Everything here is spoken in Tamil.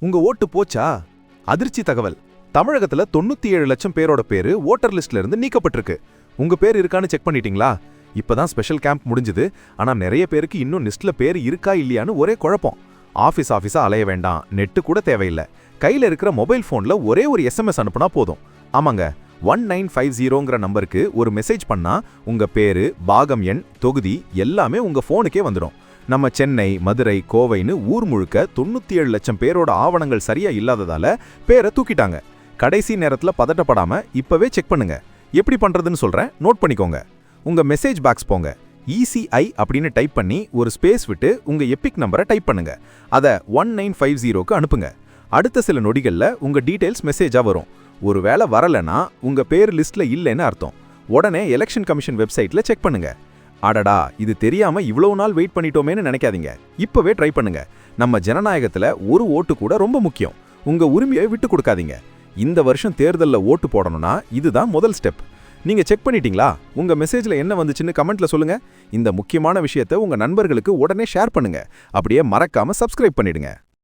உங்க ஓட்டு போச்சா? அதிர்ச்சி தகவல். தமிழகத்துல 97 லட்சம் பேரோட பேரு ஓட்டர் லிஸ்ட்ல இருந்து நீக்கப்பட்டிருக்கு. உங்க பேர் இருக்கான்னு செக் பண்ணிட்டீங்களா? இப்பதான் ஸ்பெஷல் கேம்ப் முடிஞ்சது. ஆனா நிறைய பேருக்கு இன்னும் லிஸ்ட்ல பேர் இருக்கா இல்லையான்னு ஒரே குழப்பம். ஆஃபீஸா அலைய வேண்டாம், நெட்டு கூட தேவையில்லை. கையில இருக்கிற மொபைல் போன்ல ஒரே ஒரு SMS அனுப்புனா போதும். ஆமாங்க, 1950ங்கிற நம்பருக்கு ஒரு மெசேஜ் பண்ணா உங்க பேரு, பாகம் எண், தொகுதி எல்லாமே உங்க போனுக்கே வந்துடும். நம்ம சென்னை, மதுரை, கோவைன்னு ஊர் முழுக்க 97 லட்சம் பேரோட ஆவணங்கள் சரியா இல்லாததால பேரை தூக்கிட்டாங்க. கடைசி நேரத்துல பதட்டப்படாம இப்பவே செக் பண்ணுங்க. எப்படி பண்றதுன்னு சொல்றேன், நோட் பண்ணிக்கோங்க. உங்க மெசேஜ் பாக்ஸ் போங்க. ECI அப்படின்னு டைப் பண்ணி ஒரு ஸ்பேஸ் விட்டு உங்க எபிக் நம்பரை டைப் பண்ணுங்க. அதை 1950க்கு அனுப்புங்க. அடுத்த சில நொடிகள்ல உங்க டீடைல்ஸ் மெசேஜா வரும். ஒருவேளை வரலனா உங்க பேர் லிஸ்ட்ல இல்லைன்னு அர்த்தம். உடனே எலெக்ஷன் கமிஷன் வெப்சைட்ல செக் பண்ணுங்க. அடடா, இது தெரியாம இவ்வளவு நாள் வெயிட் பண்ணிட்டோமேன்னு நினைக்காதீங்க. இப்பவே ட்ரை பண்ணுங்க. நம்ம ஜனநாயகத்துல ஒரு ஓட்டு கூட ரொம்ப முக்கியம். உங்க உரிமையை விட்டு கொடுக்காதீங்க. இந்த வருஷம் தேர்தல்ல ஓட்டு போடணும்னா இதுதான் முதல் ஸ்டெப். நீங்க செக் பண்ணிட்டீங்களா? உங்க மெசேஜ்ல என்ன வந்துச்சுன்னு கமெண்ட்ல சொல்லுங்க. இந்த முக்கியமான விஷயத்தை உங்க நண்பர்களுக்கு உடனே ஷேர் பண்ணுங்க. அப்படியே மறக்காம சப்ஸ்கிரைப் பண்ணிடுங்க.